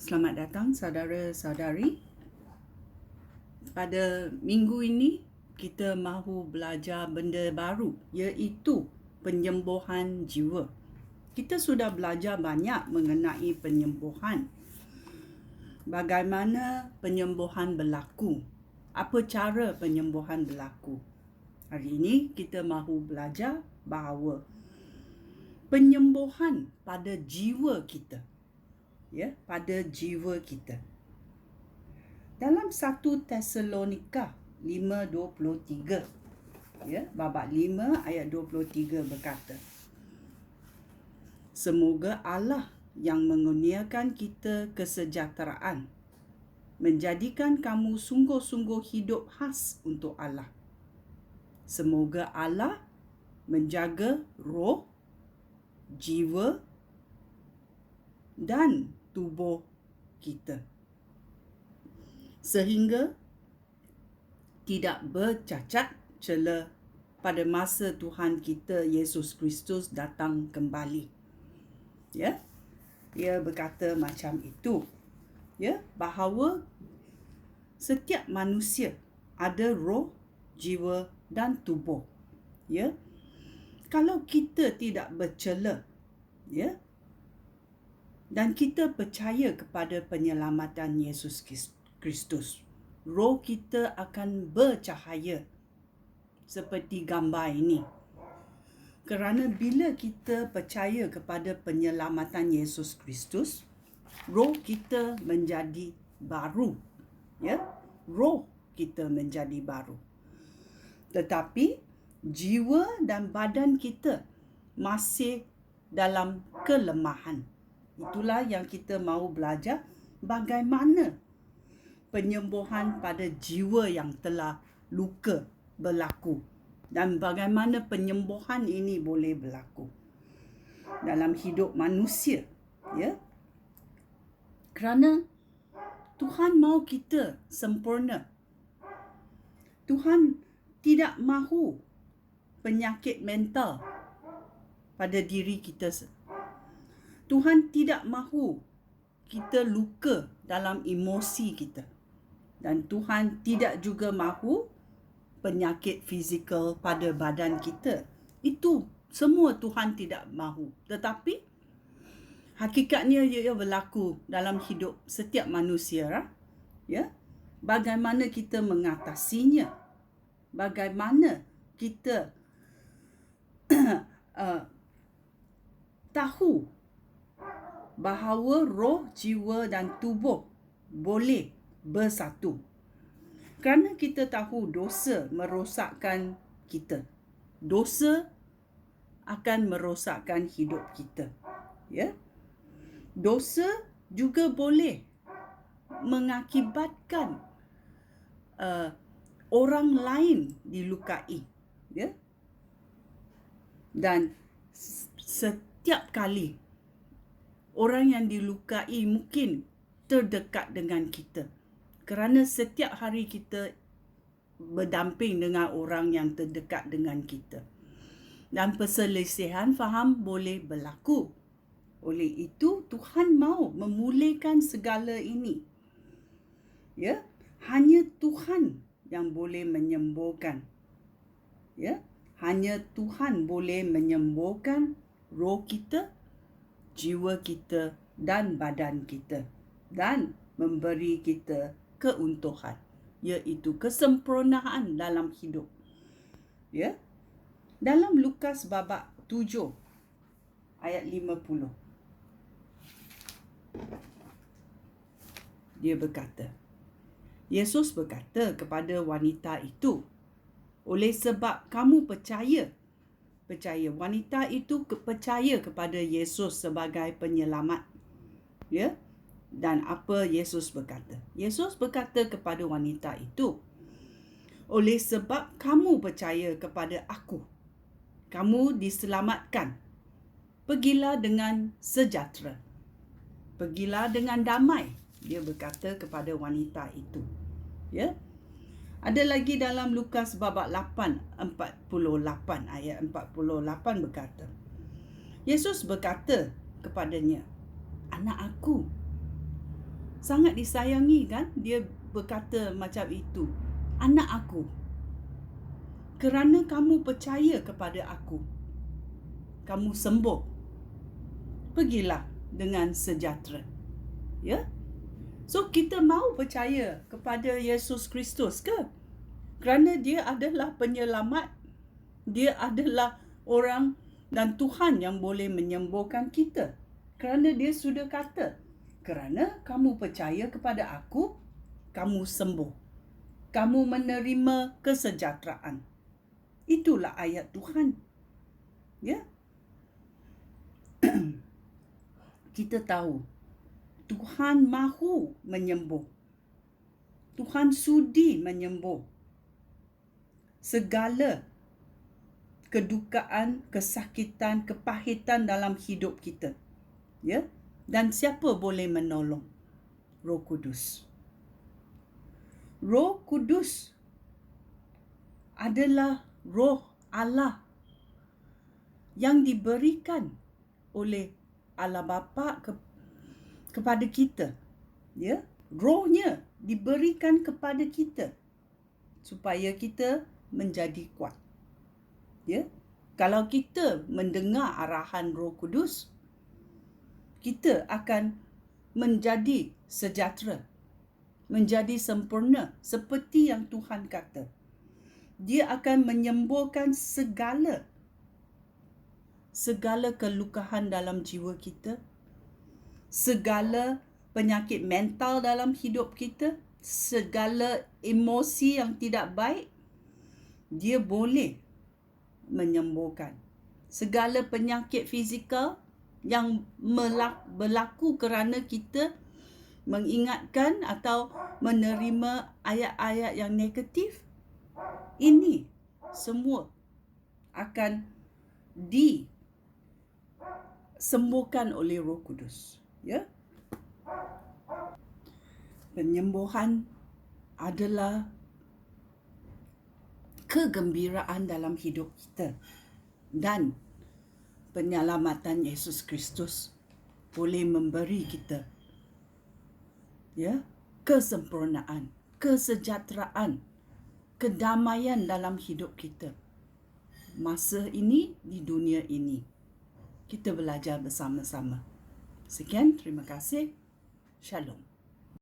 Selamat datang saudara-saudari. Pada minggu ini kita mahu belajar benda baru, iaitu penyembuhan jiwa. Kita sudah belajar banyak mengenai penyembuhan. Bagaimana penyembuhan berlaku? Apa cara penyembuhan berlaku? Hari ini kita mahu belajar bahawa penyembuhan pada jiwa kita, pada jiwa kita. Dalam 1 Tesalonika 5:23, babak 5 ayat 23 berkata, semoga Allah yang mengurniakan kita kesejahteraan menjadikan kamu sungguh-sungguh hidup khas untuk Allah. Semoga Allah menjaga roh, jiwa dan tubuh kita, sehingga tidak bercacat cela pada masa Tuhan kita Yesus Kristus datang kembali. Dia berkata macam itu, bahawa setiap manusia ada roh, jiwa dan tubuh. Kalau kita tidak bercela, dan kita percaya kepada penyelamatan Yesus Kristus, roh kita akan bercahaya seperti gambar ini. Kerana bila kita percaya kepada penyelamatan Yesus Kristus, roh kita menjadi baru. Roh kita menjadi baru. Tetapi jiwa dan badan kita masih dalam kelemahan. Itulah yang kita mahu belajar, bagaimana penyembuhan pada jiwa yang telah luka berlaku dan bagaimana penyembuhan ini boleh berlaku dalam hidup manusia. Kerana Tuhan mahu kita sempurna. Tuhan tidak mahu penyakit mental pada diri kita. Tuhan tidak mahu kita luka dalam emosi kita. Dan Tuhan tidak juga mahu penyakit fizikal pada badan kita. Itu semua Tuhan tidak mahu. Tetapi hakikatnya ia berlaku dalam hidup setiap manusia. Bagaimana kita mengatasinya? Bagaimana kita tahu bahawa roh, jiwa dan tubuh boleh bersatu. Kerana kita tahu dosa merosakkan kita. Dosa akan merosakkan hidup kita. Dosa juga boleh mengakibatkan orang lain dilukai. Dan setiap kali orang yang dilukai mungkin terdekat dengan kita. Kerana setiap hari kita berdamping dengan orang yang terdekat dengan kita. Dan perselisihan faham boleh berlaku. Oleh itu, Tuhan mahu memulihkan segala ini. Hanya Tuhan yang boleh menyembuhkan. Hanya Tuhan boleh menyembuhkan roh kita, jiwa kita dan badan kita, dan memberi kita keuntuhan, iaitu kesempurnaan dalam hidup. Dalam Lukas babak 7 ayat 50, Yesus berkata kepada wanita itu, oleh sebab kamu percaya, wanita itu percaya kepada Yesus sebagai penyelamat. Dan apa Yesus berkata? Yesus berkata kepada wanita itu, oleh sebab kamu percaya kepada aku, kamu diselamatkan. Pergilah dengan sejahtera. Pergilah dengan damai. Dia berkata kepada wanita itu. Ada lagi dalam Lukas babak 8:48 ayat 48 berkata, Yesus berkata kepadanya, anak aku, Sangat disayangi kan? Dia berkata macam itu. Anak aku, kerana kamu percaya kepada aku, kamu sembuh. Pergilah dengan sejahtera. Ya? So, kita mahu percaya kepada Yesus Kristus ke? Kerana dia adalah penyelamat. Dia adalah orang dan Tuhan yang boleh menyembuhkan kita. Kerana dia sudah kata, kerana kamu percaya kepada aku, kamu sembuh. Kamu menerima kesejahteraan. Itulah ayat Tuhan. Ya? Kita tahu Tuhan mahu menyembuh. Tuhan sudi menyembuh segala kedukaan, kesakitan, kepahitan dalam hidup kita. Ya? Dan siapa boleh menolong? Roh Kudus. Roh Kudus adalah roh Allah yang diberikan oleh Allah Bapa kepada kita. Ya? Rohnya diberikan kepada kita supaya kita menjadi kuat. Ya? Kalau kita mendengar arahan Roh Kudus, kita akan menjadi sejahtera, menjadi sempurna seperti yang Tuhan kata. Dia akan menyembuhkan segala kelukahan dalam jiwa kita, segala penyakit mental dalam hidup kita, segala emosi yang tidak baik, dia boleh menyembuhkan. Segala penyakit fizikal yang berlaku kerana kita mengingatkan atau menerima ayat-ayat yang negatif, ini semua akan disembuhkan oleh Roh Kudus. Ya? Penyembuhan adalah kegembiraan dalam hidup kita, dan penyelamatan Yesus Kristus boleh memberi kita kesempurnaan, kesejahteraan, kedamaian dalam hidup kita. Masa ini, di dunia ini, kita belajar bersama-sama. Sekian, terima kasih. Shalom.